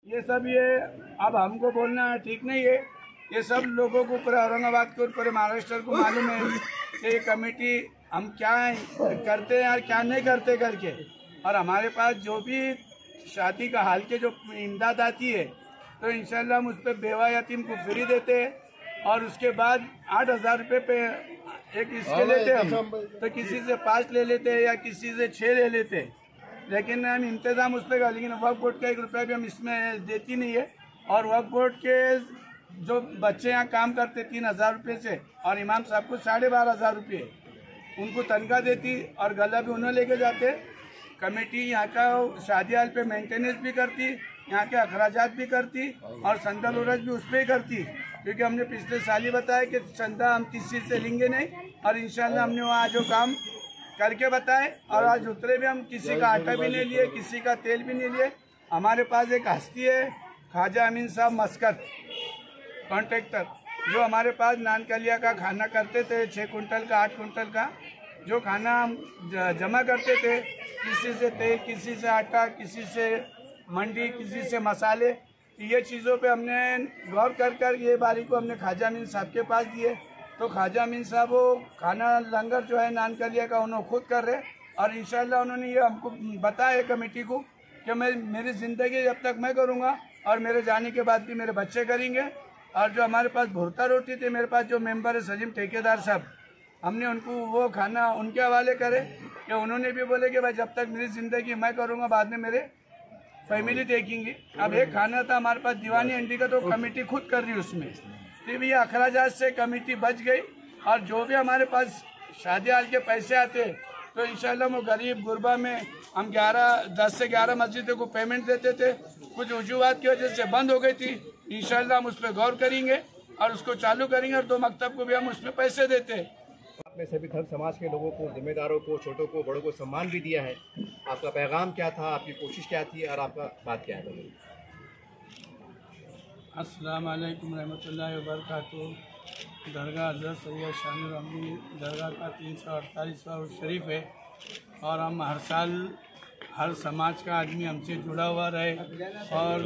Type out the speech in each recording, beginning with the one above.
ये सब ये अब हमको बोलना ठीक नहीं है। ये सब लोगों को पूरे औरंगाबाद को पूरे महाराष्ट्र को मालूम है कि ये कमेटी हम क्या करते हैं और क्या नहीं करते करके। और हमारे पास जो भी शादी का हाल के जो इमदाद आती है तो इंशाल्लाह हम उस पर बेवा यतीम को फ्री देते हैं। और उसके बाद 8,000 रुपये पे एक इसके लेते हैं हम, तो किसी से 5 ले लेते हैं या किसी से 6 ले लेते हैं, लेकिन हम इंतज़ाम उस पर। लेकिन वक्फ बोर्ड का 1 रुपया भी हम इसमें देती नहीं है। और वक्फ बोर्ड के जो बच्चे यहाँ काम करते 3,000 रुपये से, और इमाम साहब को 12,500 रुपये उनको तनख्वाह देती, और गला भी उन्हें लेके जाते। कमेटी यहाँ का शादी हाल पे मेंटेनेंस भी करती, यहाँ के अखराजात भी करती, और संदल उरज भी उस पर ही करती। क्योंकि हमने पिछले साल ही बताया कि चंदा हम किसी से लेंगे नहीं, और इंशाल्लाह हमने वहाँ जो काम करके बताए। और आज उतरे भी हम किसी का आटा भी नहीं लिए, किसी का तेल भी नहीं लिए। हमारे पास एक हस्ती है ख्वाजा अमीन साहब मस्कत कॉन्ट्रैक्टर, जो हमारे पास नान कलिया का खाना करते थे, 6 कुंटल का 8 कुंटल का जो खाना हम जमा करते थे, किसी से तेल, किसी से आटा, किसी से मंडी, किसी से मसाले। ये चीज़ों पे हमने गौर कर ये बारी को हमने ख्वाजा अमीन साहब के पास दिए। तो ख्वाजा अमीन साहब वो खाना लंगर जो है नान कलिया का उन्होंने खुद कर रहे, और इंशाल्लाह उन्होंने ये हमको बताया कमेटी को कि मेरी ज़िंदगी जब तक मैं करूँगा और मेरे जाने के बाद भी मेरे बच्चे करेंगे। और जो हमारे पास भुरता रोटी थे, मेरे पास जो मेंबर है सलीम ठेकेदार साहब, हमने उनको वो खाना उनके हवाले करे कि उन्होंने भी बोले कि भाई जब तक मेरी ज़िंदगी मैं करूँगा, बाद में मेरे फैमिली देखेंगी। अब एक खाना था हमारे पास दीवानी अंडी का, तो कमेटी खुद कर रही उसमें, तो ये अखराजात से कमेटी बच गई। और जो भी हमारे पास शादी हाल के पैसे आते तो इंशाल्लाह वो गरीब गुरबा में हम 10 से 11 मस्जिदों को पेमेंट देते थे। कुछ वजूहात की वजह से बंद हो गई थी, इंशाल्लाह हम उस पर गौर करेंगे और उसको चालू करेंगे। और 2 मकतब को भी हम उसमें पैसे देते हैं। आपने सभी धर्म समाज के लोगों को, जिम्मेदारों को, छोटों को, बड़ों को सम्मान भी दिया है। आपका पैगाम क्या था, आपकी कोशिश क्या थी और आपका बात क्या है? अस्सलाम वालेकुम रहमतुल्लाहि व बरकातुहू। दरगाह हज़रत सैयद शानुर अमनी दरगाह का 348वां उर्स शरीफ है, और हम हर साल हर समाज का आदमी हमसे जुड़ा हुआ रहे, और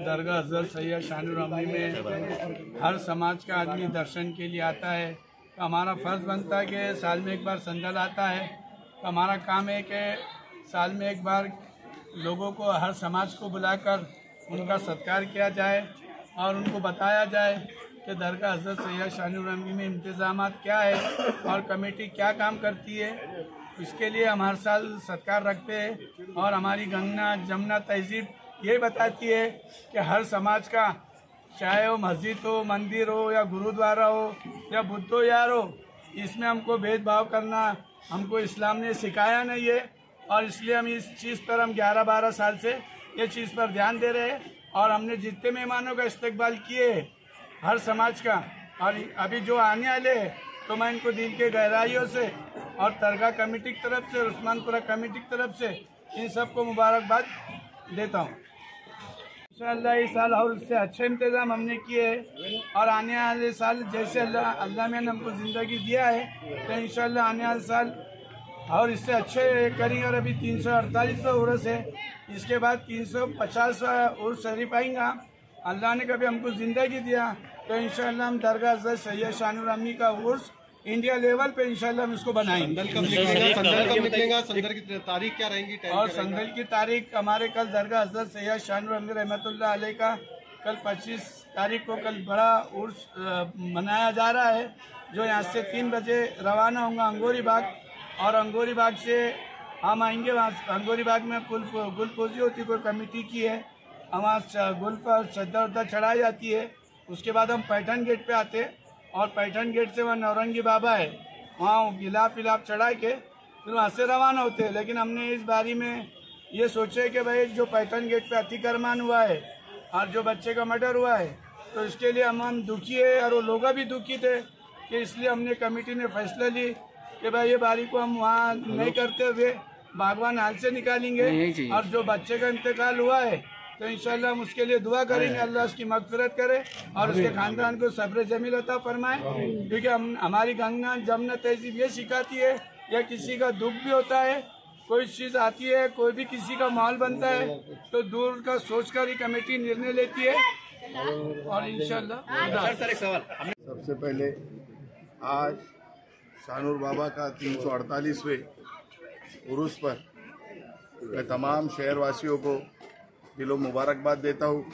दरगाह हज़रत सैयद शानुर अमनी में हर समाज का आदमी दर्शन के लिए आता है। तो हमारा फ़र्ज़ बनता है कि साल में एक बार संदल आता है, तो हमारा काम है कि साल में एक बार लोगों को, हर समाज को बुलाकर उनका सत्कार किया जाए और उनको बताया जाए कि दरगाह हज़रत सैयद शानुर अमनी में इंतज़ामात क्या है और कमेटी क्या काम करती है। इसके लिए हम हर साल सत्कार रखते हैं। और हमारी गंगा जमुना तहजीब ये बताती है कि हर समाज का, चाहे वो मस्जिद हो, मंदिर हो, या गुरुद्वारा हो, या बुद्धो यार हो, इसमें हमको भेदभाव करना हमको इस्लाम ने सिखाया नहीं है। और इसलिए हम इस चीज़ पर हम 11-12 साल से ये चीज़ पर ध्यान दे रहे हैं। और हमने जितने मेहमानों का इस्तकबाल किए हर समाज का, और अभी जो आने वाले हैं, तो मैं इनको दिल के गहराइयों से और दरगाह कमेटी की तरफ से, उस्मानपुरा कमेटी की तरफ से इन सबको मुबारकबाद देता हूँ। इंशाअल्लाह इस साल और उससे अच्छे इंतज़ाम हमने किए हैं, और आने वाले साल जैसे अल्लाह ने हमको ज़िंदगी दिया है, तो इंशाअल्लाह आने वाले साल और इससे अच्छे करेंगे। और अभी 348वां उर्स है, इसके बाद 350वां उर्स शरीफ आएगा। अल्लाह ने कभी हमको ज़िंदगी दिया तो इंशाअल्लाह हम दरगाह हज़रत सैयद शानुर अमनी का उर्स इंडिया लेवल पे इंशाअल्लाह हम इसको बनाएंगे। संदल कब निकलेगा? संदल की तारीख क्या रहेगी? और संदल की तारीख हमारे कल दरगाह हज़रत सैयद शानुर अमनी रहमतुल्लाह अलैह का कल 25 तारीख को कल बड़ा उर्स मनाया जा रहा है, जो यहाँ से 3 बजे रवाना होगा अंगोरी बाग। और अंगोरी बाग से हम आएंगे, वहाँ अंगोरी बाग में गुलपोजी होती, कोई कमेटी की है, वहाँ गुल पर चद्दर चढ़ाई जाती है। उसके बाद हम पैठन गेट पे आते हैं, और पैठन गेट से वहाँ नौरंगी बाबा है, वहाँ गिलाफ चढ़ा के फिर वहाँ से रवाना होते हैं। लेकिन हमने इस बारी में ये सोचे कि भाई जो पैठन गेट पे अतिक्रमण हुआ है और जो बच्चे का मर्डर हुआ है, तो इसके लिए हम दुखी है, और वो लोग भी दुखी थे, कि इसलिए हमने कमेटी ने फैसला ली कि भाई ये बारी को हम वहाँ नहीं करते हुए बागवान हाल से निकालेंगे। और जो बच्चे का इंतकाल हुआ है तो इंशाल्लाह हम उसके लिए दुआ करेंगे, अल्लाह उसकी मगफिरत करे और उसके खानदान को सब्र जमील अता फरमाए। क्योंकि हमारी गंगा जमुना तहजीब ये सिखाती है, या किसी का दुख भी होता है कोई चीज़ आती है, कोई भी किसी का माहौल बनता है तो दूर का सोचकर ही कमेटी निर्णय लेती है और इंशाल्लाह। सर एक सवाल। सबसे पहले आज शानूर बाबा का 348वें उर्स पर मैं तमाम शहरवासियों को दिलों मुबारकबाद देता हूँ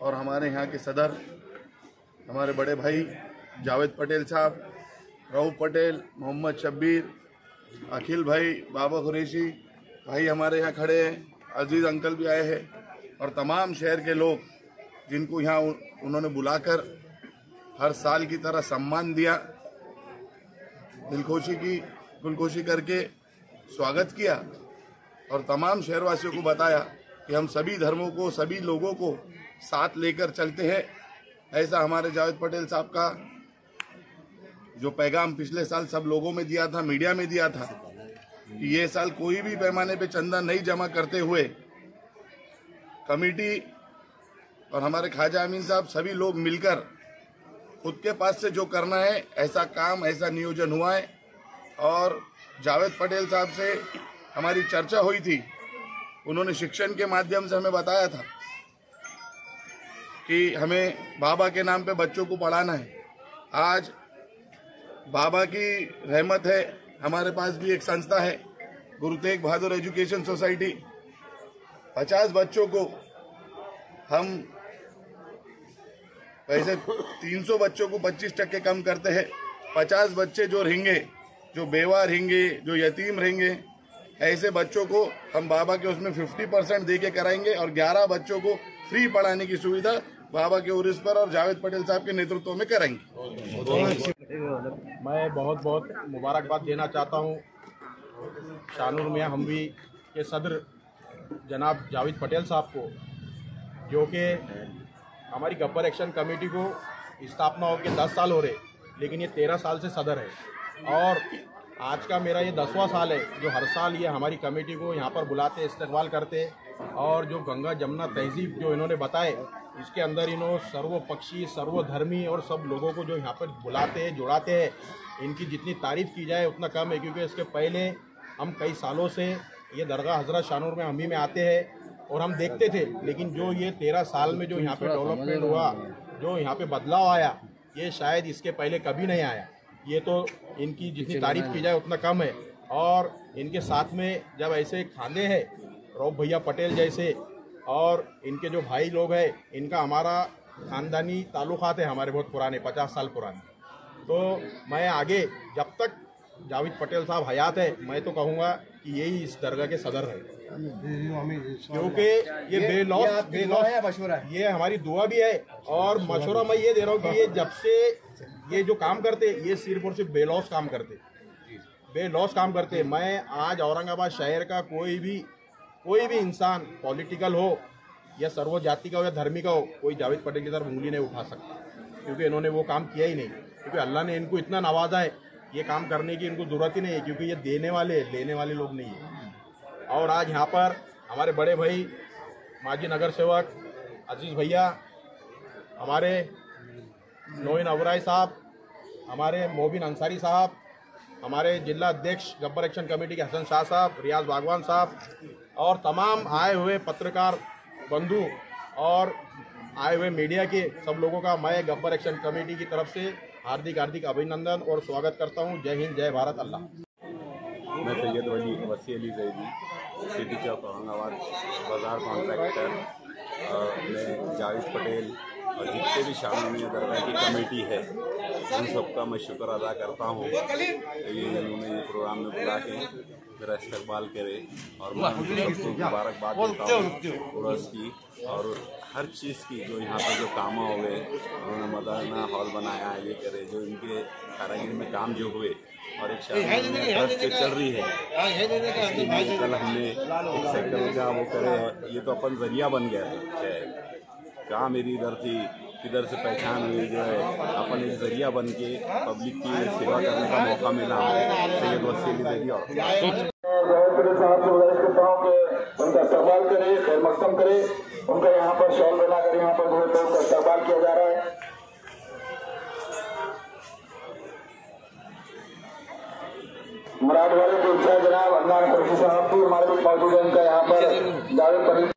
और हमारे यहाँ के सदर हमारे बड़े भाई जावेद पटेल साहब, रऊफ पटेल, मोहम्मद शब्बीर, अखिल भाई, बाबा कुरैशी भाई हमारे यहाँ खड़े हैं, अजीज़ अंकल भी आए हैं और तमाम शहर के लोग जिनको यहाँ उन्होंने बुलाकर हर साल की तरह सम्मान दिया, दिलखुशी करके स्वागत किया और तमाम शहरवासियों को बताया कि हम सभी धर्मों को, सभी लोगों को साथ लेकर चलते हैं। ऐसा हमारे जावेद पटेल साहब का जो पैगाम पिछले साल सब लोगों में दिया था, मीडिया में दिया था कि ये साल कोई भी पैमाने पे चंदा नहीं जमा करते हुए कमेटी और हमारे ख्वाजा अमीन साहब सभी लोग मिलकर खुद के पास से जो करना है ऐसा काम, ऐसा नियोजन हुआ है। और जावेद पटेल साहब से हमारी चर्चा हुई थी, उन्होंने शिक्षण के माध्यम से हमें बताया था कि हमें बाबा के नाम पे बच्चों को पढ़ाना है। आज बाबा की रहमत है, हमारे पास भी एक संस्था है गुरु तेग बहादुर एजुकेशन सोसाइटी। 50 बच्चों को हम वैसे 300 बच्चों को 25% कम करते हैं। 50 बच्चे जो रहेंगे, जो बेवा रहेंगे, जो यतीम रहेंगे, ऐसे बच्चों को हम बाबा के उसमें 50% दे के कराएंगे और 11 बच्चों को फ्री पढ़ाने की सुविधा बाबा के उर्स पर और जावेद पटेल साहब के नेतृत्व में कराएंगे। मैं बहुत बहुत मुबारकबाद देना चाहता हूँ शानूर मियां हमवी के सदर जनाब जावेद पटेल साहब को, जो कि हमारी गब्बर एक्शन कमेटी को स्थापना होकर 10 साल हो रहे, लेकिन ये 13 साल से सदर है और आज का मेरा ये 10वां साल है जो हर साल ये हमारी कमेटी को यहाँ पर बुलाते, इस्तकबाल करते और जो गंगा जमुना तहजीब जो इन्होंने बताए, इसके अंदर इन्होंने सर्वपक्षी, सर्वधर्मी और सब लोगों को जो यहाँ पर बुलाते हैं, जुड़ाते हैं। इनकी जितनी तारीफ़ की जाए उतना कम है, क्योंकि इसके पहले हम कई सालों से ये दरगाह हज़रत शानूर में हमी में आते हैं और हम देखते थे, लेकिन जो ये 13 साल में जो यहाँ पे डेवलपमेंट हुआ, जो यहाँ पे बदलाव आया, ये शायद इसके पहले कभी नहीं आया। ये तो इनकी जितनी तारीफ़ की जाए उतना कम है। और इनके साथ में जब ऐसे खाने हैं रऊफ भैया पटेल जैसे और इनके जो भाई लोग हैं, इनका हमारा ख़ानदानी ताल्लुकात है हमारे बहुत पुराने, 50 साल पुराने। तो मैं आगे जब तक जावेद पटेल साहब हयात है, मैं तो कहूँगा कि यही इस दरगाह के सदर है, क्योंकि ये बेलौस मशवरा है, ये हमारी दुआ भी है। और मशवरा मैं ये दे रहा हूँ कि ये जब से ये जो काम करते, ये सिर्फ और सिर्फ बेलौस काम करते। मैं आज औरंगाबाद शहर का कोई भी इंसान पॉलिटिकल हो या सर्व जाति का हो या धर्मी का हो, कोई जावेद पटेल की तरफ उंगली नहीं उठा सकता, क्योंकि इन्होंने वो काम किया ही नहीं। क्योंकि अल्लाह ने इनको इतना नवाजा है, ये काम करने की इनको ज़रूरत ही नहीं है, क्योंकि ये लेने वाले लोग नहीं है। और आज यहाँ पर हमारे बड़े भाई माजी नगर सेवक अजीज़ भैया, हमारे नोइन अबराई साहब, हमारे मोबिन अंसारी साहब, हमारे जिला अध्यक्ष गब्बर एक्शन कमेटी के हसन शाह साहब, रियाज बागवान साहब और तमाम आए हुए पत्रकार बंधु और आए हुए मीडिया के सब लोगों का मैं गब्बर एक्शन कमेटी की तरफ से हार्दिक अभिनंदन और स्वागत करता हूं। जय हिंद, जय भारत, अल्लाह। मैं सैयद वसी अली जैदी, सिटी चौक औरंगाबाद बाज़ार कॉन्ट्रैक्टर। मैं जावेद पटेल और जितने भी शानूर मियां दरगाह की कमेटी है उन सबका मैं शुक्र अदा करता हूँ। ये इन्होंने ये प्रोग्राम में बुला के मेरा इस्तकबाल करे और मैं सबको मुबारकबाद देता हूँ उर्स की और हर चीज़ की। जो यहाँ पर जो काम हुए, उन्होंने मदरना हॉल बनाया, ये करे, जो इनके कारागिरी में काम जो हुए और एक ट्रस्ट चल रही है। कल हमने एक साइकिल का वो करे, ये तो अपन जरिया बन गया है। कहाँ मेरी इधर थी, किधर से पहचान हुई, जो है अपन एक जरिया बन के पब्लिक की सेवा करने का मौका मिला। सैयद वसी अली जैदी और साहब से गुजारिश करता हूँ कि उनका इस्तकबाल करे, खैर मकसम करे। उनका यहाँ पर शॉल बनाकर यहाँ पर उनका इस्तकबाल किया जा रहा है। मुरादवाड़ी के इंचार्ज जनाब अदनान कुरैशी साहब भी हमारे बीच मौजूद है। उनका यहाँ पर जावेद पटेल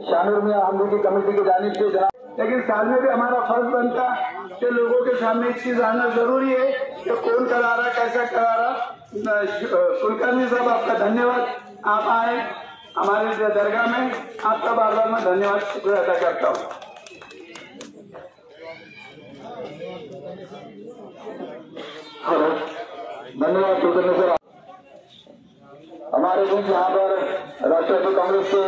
शानूर में हमलोग की कमेटी की जानिब से जनाब, लेकिन साल में भी हमारा फर्ज बनता कि लोगों के सामने एक चीज आना जरूरी है कि कौन करा रहा, कैसा करा रहा। कुलकर्णी साहब आपका धन्यवाद, आप आए हमारे दरगाह में, आपका बार बार मैं धन्यवाद शुक्रिया अदा करता हूँ। हेलो, धन्यवाद कुलकर्णी सर। हमारे बीच यहाँ पर राष्ट्रीय कांग्रेस के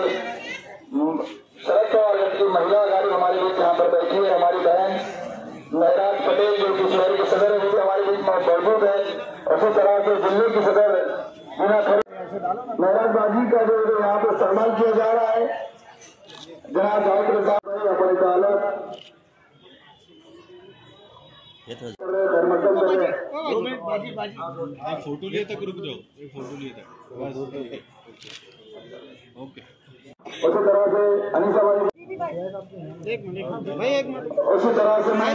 शरद पवार की महिला अघाड़ी हमारे बीच यहाँ पर बैठी है। हमारी बहन महराज पटेल जो कि शहर के सदर है, वो भी हमारे बीच मौजूद है। उसी तरह से दिल्ली की सदर महराज बाजी का जो यहाँ पर सम्मान किया जा रहा है जनाब जावेद प्रसाद अपनी तालत फोटो लिए तक रुक जाओ, एक फोटो लिए तक ओके। उसी तरह से अनीसा भाई, एक मिनट उसी तरह से मैं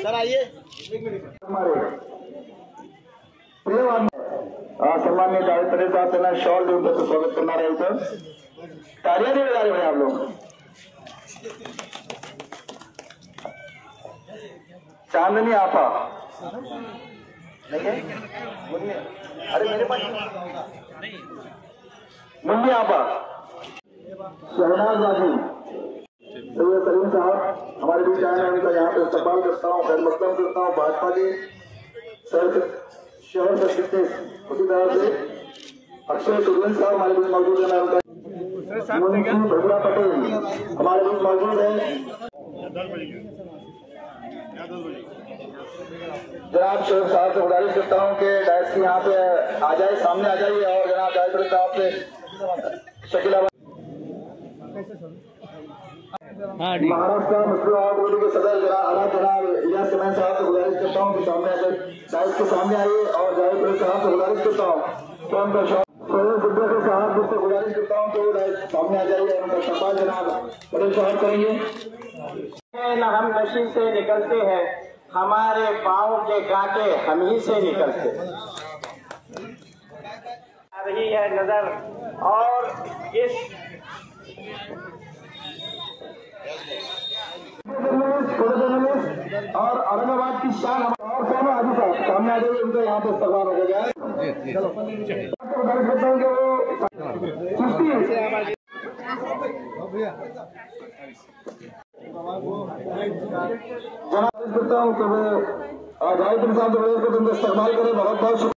सर आइए, हमारे प्रिय सम्मान्य जावेद पटेल साहब से मैं शॉल दूर तक स्वागत करना रहे सर। तालियां नहीं बजा रहे हैं आप लोग। चांदनी आपा नहीं है, अरे मेरे पास मुन्नी आपा, शहनाज बाजी, सैयद सलीम साहब हमारे बीच आए हैं। उनका यहाँ पे इस्तेमाल करता हूँ, खैर मकदम करता हूँ। भाजपा के शहर सचिव, उसी तरह से अक्षय सुरेंद्र साहब हमारे बीच मौजूद है। मैं उनका भगवा पटेल हमारे बीच मौजूद है। जनाब शेख साहब से गुजारिश करता हूँ कि डायस की यहाँ पे आ जाए, सामने आ जाइए और जनाब जावेद साहब से शकीला महाराष्ट्र मुस्लिम आवाम मोर्चे के सदर जनाब इलियास कमान साहब से गुजारिश करता हूँ कि सामने आ जाए, डायस के सामने आइए। और जावेद साहब से गुजारिश करता हूँ कि उनका साहब से गुजारिश करता हूँ कि वो डायस सामने आ जाइए और उनका इस्तेमाल जनाब पटेल साहब करेंगे। हम नशे से निकलते हैं, हमारे पाँव के कांटे हम ही से निकलते आ रही है नजर। और इस और औरंगाबाद की शान और हाजी साहब सामने आ जाइए, उनका यहाँ पे इस्तेमाल हो गया है। करता हूँ कि वो जनाब करता हूँ कि वो जावेद साहब को इस्तेमाल करें। बहुत बहुत